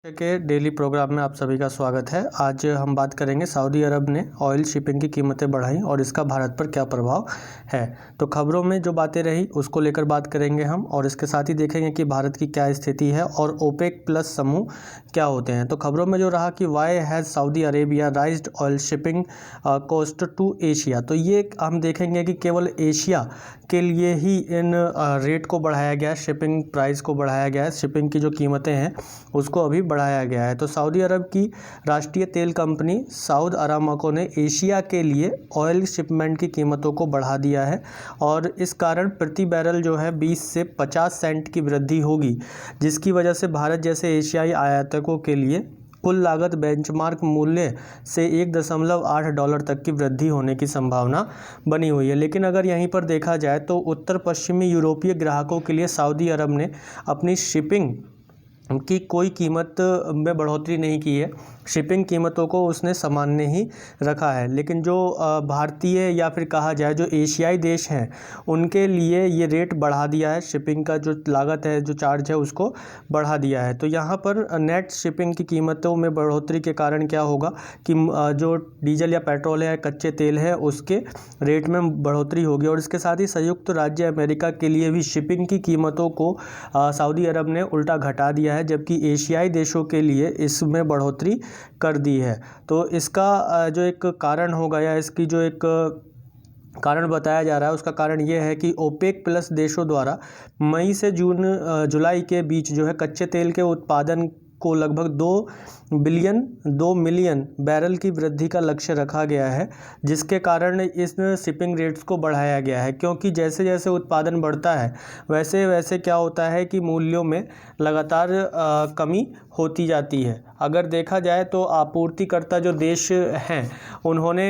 के daily programme में आप सभी का स्वागत है। आज हम बात करेंगे सऊदी अरब ने ऑयल शिपिंग की कीमतें बढ़ाई और इसका भारत पर क्या प्रभाव है। तो खबरों में जो बातें रही उसको लेकर बात करेंगे हम, और इसके साथ ही देखेंगे कि भारत की क्या स्थिति है और ओपेक प्लस समूह क्या होते हैं। तो खबरों में जो रहा कि why has Saudi Arabia raised oil shipping cost to Asia. तो ये हम देखेंगे कि केवल एशिया के लिए ही इन रेट को बढ़ाया गया है, शिपिंग प्राइस को बढ़ाया गया है, शिपिंग की जो कीमतें हैं उसको अभी बढ़ाया गया है। तो सऊदी अरब की राष्ट्रीय तेल कंपनी सऊद अरामको ने एशिया के लिए ऑयल शिपमेंट की कीमतों को बढ़ा दिया है और इस कारण प्रति बैरल जो है 20 से 50 सेंट की वृद्धि होगी, जिसकी वजह से भारत जैसे एशियाई आयातकों के लिए कुल लागत बेंचमार्क मूल्य से $1.8 तक की वृद्धि होने की संभावना बनी हुई है। लेकिन अगर यहीं पर देखा जाए तो उत्तर पश्चिमी यूरोपीय ग्राहकों के लिए सऊदी अरब ने अपनी शिपिंग की कोई कीमत में बढ़ोतरी नहीं की है, शिपिंग कीमतों को उसने सामान्य ही रखा है। लेकिन जो भारतीय या फिर कहा जाए जो एशियाई देश हैं उनके लिए ये रेट बढ़ा दिया है, शिपिंग का जो लागत है, जो चार्ज है उसको बढ़ा दिया है। तो यहाँ पर नेट शिपिंग की कीमतों में बढ़ोतरी के कारण क्या होगा कि जो डीजल या पेट्रोल है, कच्चे तेल है, उसके रेट में बढ़ोतरी होगी। और इसके साथ ही संयुक्त राज्य अमेरिका के लिए भी शिपिंग की कीमतों को सऊदी अरब ने उल्टा घटा दिया है, जबकि एशियाई देशों के लिए इसमें बढ़ोतरी कर दी है। तो इसका जो एक कारण होगा या इसकी जो एक कारण बताया जा रहा है उसका कारण ये है कि ओपेक प्लस देशों द्वारा मई से जुलाई के बीच जो है कच्चे तेल के उत्पादन को लगभग 2 मिलियन बैरल की वृद्धि का लक्ष्य रखा गया है, जिसके कारण इस शिपिंग रेट्स को बढ़ाया गया है। क्योंकि जैसे जैसे उत्पादन बढ़ता है वैसे वैसे क्या होता है कि मूल्यों में लगातार कमी होती जाती है। अगर देखा जाए तो आपूर्तिकर्ता जो देश हैं उन्होंने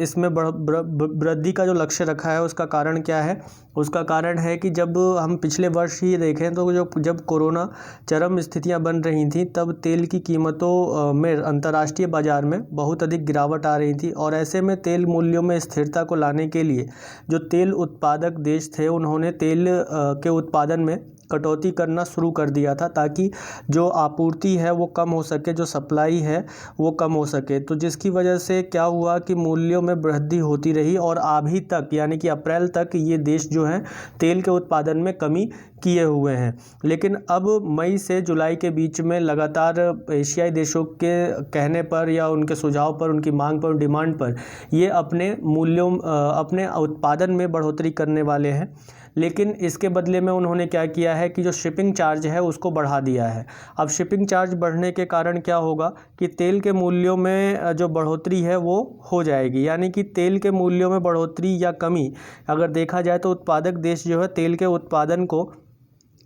इसमें वृद्धि का जो लक्ष्य रखा है उसका कारण क्या है? उसका कारण है कि जब हम पिछले वर्ष ही देखें तो जब कोरोना चरम स्थितियां बन रही थी तब तेल की कीमतों में अंतर्राष्ट्रीय बाजार में बहुत अधिक गिरावट आ रही थी, और ऐसे में तेल मूल्यों में स्थिरता को लाने के लिए जो तेल उत्पादक देश थे उन्होंने तेल के उत्पादन में कटौती करना शुरू कर दिया था, ताकि जो आपूर्ति है वो कम हो सके, जो सप्लाई है वो कम हो सके। तो जिसकी वजह से क्या हुआ कि मूल्यों में वृद्धि होती रही और अभी तक यानी कि अप्रैल तक ये देश जो हैं तेल के उत्पादन में कमी किए हुए हैं। लेकिन अब मई से जुलाई के बीच में लगातार एशियाई देशों के कहने पर या उनके सुझाव पर, उनकी मांग पर, डिमांड पर ये अपने मूल्यों अपने उत्पादन में बढ़ोतरी करने वाले हैं। लेकिन इसके बदले में उन्होंने क्या किया है कि जो शिपिंग चार्ज है उसको बढ़ा दिया है। अब शिपिंग चार्ज बढ़ने के कारण क्या होगा कि तेल के मूल्यों में जो बढ़ोतरी है वो हो जाएगी, यानी कि तेल के मूल्यों में बढ़ोतरी या कमी अगर देखा जाए तो उत्पादक देश जो है तेल के उत्पादन को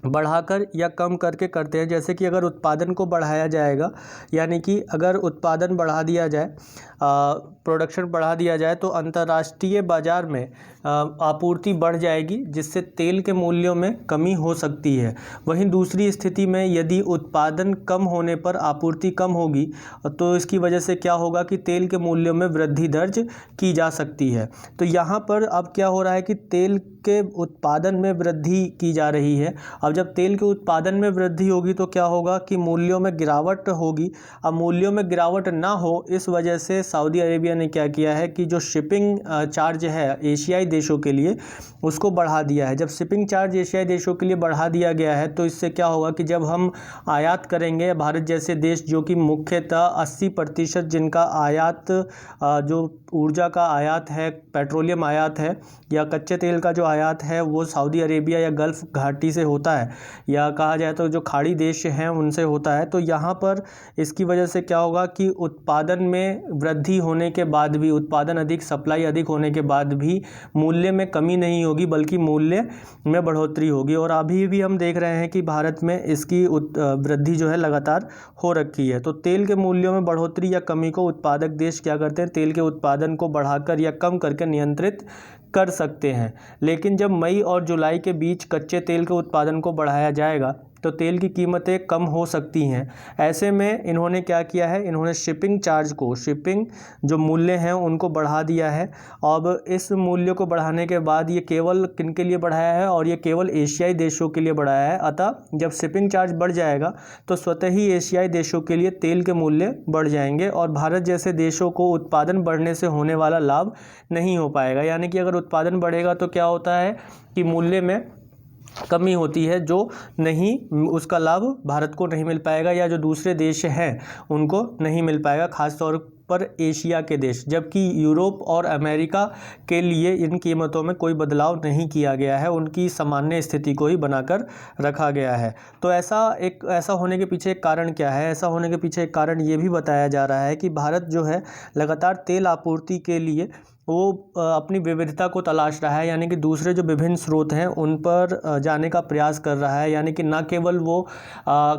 बढ़ाकर या कम करके करते हैं। जैसे कि अगर उत्पादन को बढ़ाया जाएगा, यानी कि अगर उत्पादन बढ़ा दिया जाए, प्रोडक्शन बढ़ा दिया जाए, तो अंतर्राष्ट्रीय बाज़ार में आपूर्ति बढ़ जाएगी, जिससे तेल के मूल्यों में कमी हो सकती है। वहीं दूसरी स्थिति में यदि उत्पादन कम होने पर आपूर्ति कम होगी तो इसकी वजह से क्या होगा कि तेल के मूल्यों में वृद्धि दर्ज की जा सकती है। तो यहाँ पर अब क्या हो रहा है कि तेल के उत्पादन में वृद्धि की जा रही है। अब जब तेल के उत्पादन में वृद्धि होगी तो क्या होगा कि मूल्यों में गिरावट होगी। अब मूल्यों में गिरावट ना हो, इस वजह से सऊदी अरेबिया ने क्या किया है कि जो शिपिंग चार्ज है एशियाई देशों के लिए उसको बढ़ा दिया है। जब शिपिंग चार्ज एशियाई देशों के लिए बढ़ा दिया गया है तो इससे क्या होगा कि जब हम आयात करेंगे, भारत जैसे देश जो कि मुख्यतः 80% जिनका आयात जो ऊर्जा का आयात है, पेट्रोलियम आयात है या कच्चे तेल का जो आयात है वो सऊदी अरेबिया या गल्फ़ घाटी से होता है, या कहा जाए तो जो खाड़ी देश हैं उनसे होता है। तो यहाँ पर इसकी वजह से क्या होगा कि उत्पादन में वृद्धि होने के बाद भी, उत्पादन अधिक, सप्लाई अधिक होने के बाद भी मूल्य में कमी नहीं होगी बल्कि मूल्य में बढ़ोतरी होगी। और अभी भी हम देख रहे हैं कि भारत में इसकी वृद्धि जो है लगातार हो रखी है। तो तेल के मूल्यों में बढ़ोतरी या कमी को उत्पादक देश क्या करते हैं, तेल के उत्पादन को बढ़ाकर या कम करके नियंत्रित कर सकते हैं। लेकिन जब मई और जुलाई के बीच कच्चे तेल के उत्पादन को बढ़ाया जाएगा तो तेल की कीमतें कम हो सकती हैं। ऐसे में इन्होंने क्या किया है, इन्होंने शिपिंग चार्ज को, शिपिंग जो मूल्य हैं उनको बढ़ा दिया है। अब इस मूल्य को बढ़ाने के बाद ये केवल किन के लिए बढ़ाया है, और ये केवल एशियाई देशों के लिए बढ़ाया है। अतः जब शिपिंग चार्ज बढ़ जाएगा तो स्वतः ही एशियाई देशों के लिए तेल के मूल्य बढ़ जाएंगे और भारत जैसे देशों को उत्पादन बढ़ने से होने वाला लाभ नहीं हो पाएगा। यानी कि अगर उत्पादन बढ़ेगा तो क्या होता है कि मूल्य में कमी होती है, जो नहीं, उसका लाभ भारत को नहीं मिल पाएगा या जो दूसरे देश हैं उनको नहीं मिल पाएगा, खासतौर पर एशिया के देश। जबकि यूरोप और अमेरिका के लिए इन कीमतों में कोई बदलाव नहीं किया गया है, उनकी सामान्य स्थिति को ही बनाकर रखा गया है। तो ऐसा होने के पीछे एक कारण क्या है? ऐसा होने के पीछे एक कारण ये भी बताया जा रहा है कि भारत जो है लगातार तेल आपूर्ति के लिए वो अपनी विविधता को तलाश रहा है, यानी कि दूसरे जो विभिन्न स्रोत हैं उन पर जाने का प्रयास कर रहा है। यानी कि न केवल वो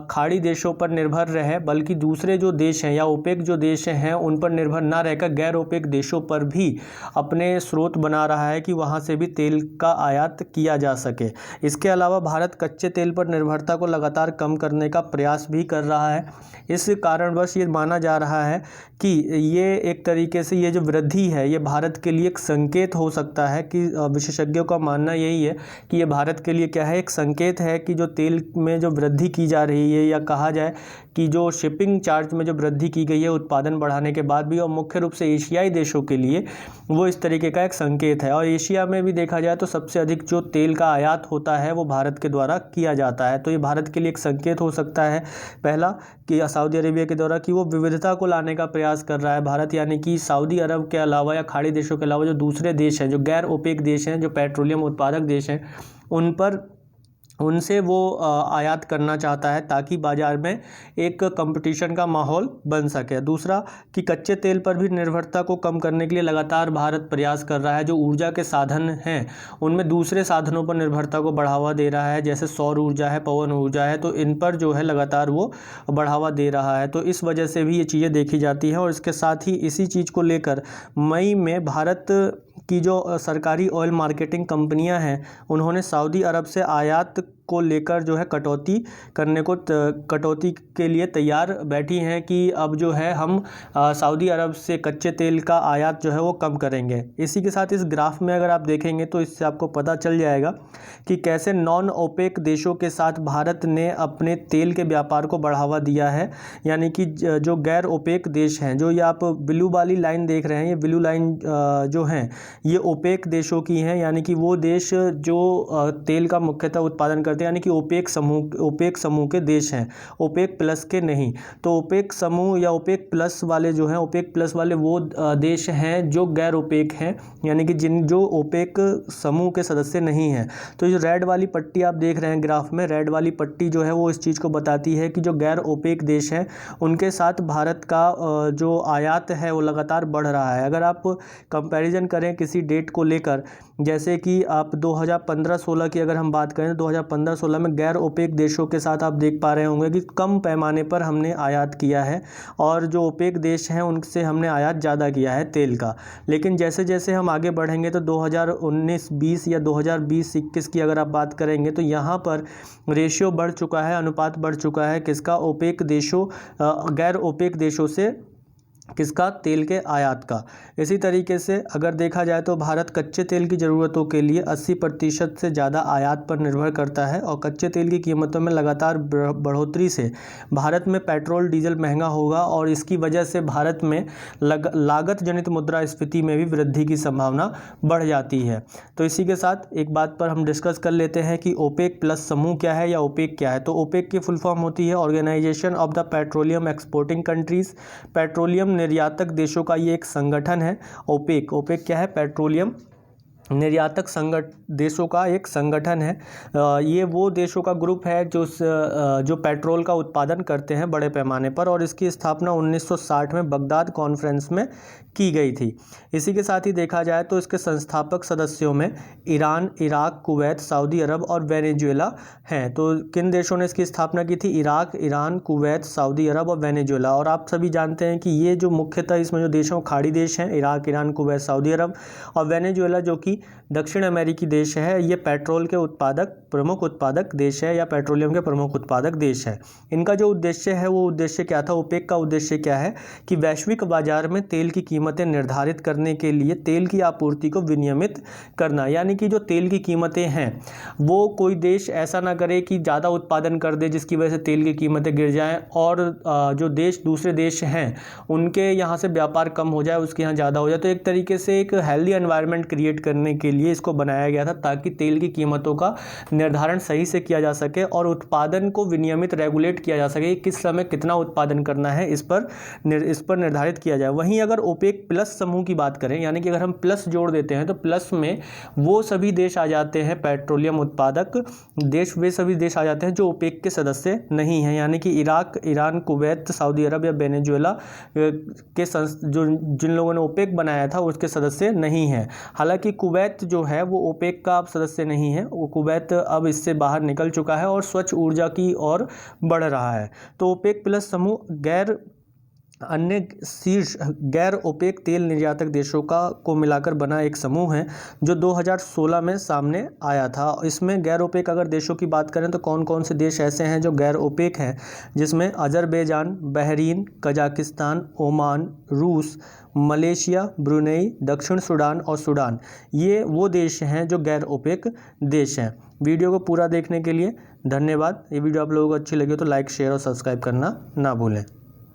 खाड़ी देशों पर निर्भर रहे, बल्कि दूसरे जो देश हैं या ओपेक जो देश हैं उन पर निर्भर ना रहकर गैर ओपेक देशों पर भी अपने स्रोत बना रहा है कि वहाँ से भी तेल का आयात किया जा सके। इसके अलावा भारत कच्चे तेल पर निर्भरता को लगातार कम करने का प्रयास भी कर रहा है। इस कारणवश ये माना जा रहा है कि ये एक तरीके से ये जो वृद्धि है ये भारत के लिए एक संकेत हो सकता है कि विशेषज्ञों का मानना यही है कि ये भारत के लिए क्या है, एक संकेत है कि जो तेल में जो वृद्धि की जा रही है, या कहा जाए कि जो शिपिंग चार्ज में जो वृद्धि की गई है उत्पादन बढ़ाने के बाद भी, और मुख्य रूप से एशियाई देशों के लिए वो इस तरीके का एक संकेत है। और एशिया में भी देखा जाए तो सबसे अधिक जो तेल का आयात होता है वो भारत के द्वारा किया जाता है। तो ये भारत के लिए एक संकेत हो सकता है, पहला कि सऊदी अरेबिया के द्वारा कि वो विविधता को लाने का प्रयास कर रहा है भारत, यानी कि सऊदी अरब के अलावा या खाड़ी देशों के अलावा जो दूसरे देश हैं, जो गैर ओपेक देश हैं, जो पेट्रोलियम उत्पादक देश हैं, उनसे वो आयात करना चाहता है ताकि बाज़ार में एक कंपटीशन का माहौल बन सके। दूसरा कि कच्चे तेल पर भी निर्भरता को कम करने के लिए लगातार भारत प्रयास कर रहा है। जो ऊर्जा के साधन हैं उनमें दूसरे साधनों पर निर्भरता को बढ़ावा दे रहा है, जैसे सौर ऊर्जा है, पवन ऊर्जा है, तो इन पर जो है लगातार वो बढ़ावा दे रहा है। तो इस वजह से भी ये चीज़ें देखी जाती हैं। और इसके साथ ही इसी चीज़ को लेकर मई में भारत की जो सरकारी ऑयल मार्केटिंग कंपनियां हैं उन्होंने सऊदी अरब से आयात को लेकर जो है कटौती के लिए तैयार बैठी हैं कि अब जो है हम सऊदी अरब से कच्चे तेल का आयात जो है वो कम करेंगे। इसी के साथ इस ग्राफ में अगर आप देखेंगे तो इससे आपको पता चल जाएगा कि कैसे नॉन ओपेक देशों के साथ भारत ने अपने तेल के व्यापार को बढ़ावा दिया है। यानी कि जो गैर ओपेक देश हैं, जो ये आप ब्लू वाली लाइन देख रहे हैं, ये ब्लू लाइन जो हैं ये ओपेक देशों की हैं, यानी कि वो देश जो तेल का मुख्यतः उत्पादन करते हैं, यानी कि ओपेक समूह के देश हैं, ओपेक प्लस के नहीं। तो ओपेक समूह या ओपेक प्लस वाले जो हैं, ओपेक प्लस वाले वो देश हैं जो गैर ओपेक हैं, यानी कि जो ओपेक समूह के सदस्य नहीं हैं। तो जो रेड वाली पट्टी आप देख रहे हैं ग्राफ में, रेड वाली पट्टी जो है वो इस चीज़ को बताती है कि जो गैर ओपेक देश हैं उनके साथ भारत का जो आयात है वो लगातार बढ़ रहा है। अगर आप कंपैरिजन करें किसी डेट को लेकर, जैसे कि आप 2015-16 की अगर हम बात करें, 2015-16 में गैर ओपेक देशों के साथ आप देख पा रहे होंगे कि कम पैमाने पर हमने आयात किया है, और जो ओपेक देश हैं उनसे हमने आयात ज़्यादा किया है तेल का। लेकिन जैसे जैसे हम आगे बढ़ेंगे तो 2019-20 या 2020-21 की अगर आप बात करेंगे तो यहाँ पर रेशियो बढ़ चुका है, अनुपात बढ़ चुका है किसका, ओपेक देशों गैर ओपेक देशों से किसका, तेल के आयात का। इसी तरीके से अगर देखा जाए तो भारत कच्चे तेल की ज़रूरतों के लिए 80% से ज़्यादा आयात पर निर्भर करता है, और कच्चे तेल की कीमतों में लगातार बढ़ोतरी से भारत में पेट्रोल डीजल महंगा होगा, और इसकी वजह से भारत में लागत जनित मुद्रास्फीति में भी वृद्धि की संभावना बढ़ जाती है। तो इसी के साथ एक बात पर हम डिस्कस कर लेते हैं कि ओपेक प्लस समूह क्या है या ओपेक क्या है। तो ओपेक की फुल फॉर्म होती है organization of the petroleum exporting countries. Petroleum निर्यातक देशों का ये एक संगठन है। ओपेक क्या है, पेट्रोलियम निर्यातक देशों का एक संगठन है। ये वो देशों का ग्रुप है जो पेट्रोल का उत्पादन करते हैं बड़े पैमाने पर, और इसकी स्थापना 1960 में बगदाद कॉन्फ्रेंस में की गई थी। इसी के साथ ही देखा जाए तो इसके संस्थापक सदस्यों में ईरान, इराक, कुवैत, सऊदी अरब और वेनेजुएला हैं। तो किन देशों ने इसकी स्थापना की थी? इराक, ईरान, कुवैत, सऊदी अरब और वेनेजुएला। और आप सभी जानते हैं कि ये जो मुख्यतः इसमें जो देशों खाड़ी देश हैं, इराक, ईरान, कुवैत, सऊदी अरब और वेनेजुएला, जो कि दक्षिण अमेरिकी देश है, ये पेट्रोल के प्रमुख उत्पादक देश है या पेट्रोलियम के प्रमुख उत्पादक देश है। इनका जो उद्देश्य है वो उद्देश्य क्या था, ओपेक का उद्देश्य क्या है कि वैश्विक बाजार में तेल की कीमतें निर्धारित करने के लिए तेल की आपूर्ति को विनियमित करना, यानी कि जो तेल की कीमतें हैं वो कोई देश ऐसा ना करे कि ज़्यादा उत्पादन कर दे जिसकी वजह से तेल की कीमतें गिर जाएं और जो दूसरे देश हैं उनके यहाँ से व्यापार कम हो जाए, उसके यहाँ ज़्यादा हो जाए। तो एक तरीके से एक हेल्दी एनवायरनमेंट क्रिएट करने के लिए इसको बनाया गया था ताकि तेल की कीमतों का निर्धारण सही से किया जा सके और उत्पादन को विनियमित रेगुलेट किया जा सके, किस समय कितना उत्पादन करना है इस पर निर्धारित किया जाए। वहीं अगर ओपेक प्लस समूह की बात करें, यानी कि अगर हम प्लस जोड़ देते हैं तो प्लस में वो सभी देश आ जाते हैं, पेट्रोलियम उत्पादक देश, वे सभी देश आ जाते हैं जो ओपेक के सदस्य नहीं हैं, यानी कि इराक, ईरान, कुवैत, सऊदी अरब या वेनेजुएला के जो जिन लोगों ने ओपेक बनाया था उसके सदस्य नहीं हैं। हालांकि कुवैत जो है वो ओपेक का अब सदस्य नहीं है, वो कुवैत अब इससे बाहर निकल चुका है और स्वच्छ ऊर्जा की ओर बढ़ रहा है। तो ओपेक प्लस समूह गैर ओपेक तेल निर्यातक देशों को मिलाकर बना एक समूह है जो 2016 में सामने आया था। इसमें गैर ओपेक अगर देशों की बात करें तो कौन कौन से देश ऐसे हैं जो गैर ओपेक हैं, जिसमें अजरबैजान, बहरीन, कजाकिस्तान, ओमान, रूस, मलेशिया, ब्रुनेई, दक्षिण सूडान और सूडान, ये वो देश हैं जो गैर ओपेक देश हैं। वीडियो को पूरा देखने के लिए धन्यवाद। ये वीडियो आप लोगों को अच्छी लगी हो तो लाइक, शेयर और सब्सक्राइब करना ना भूलें।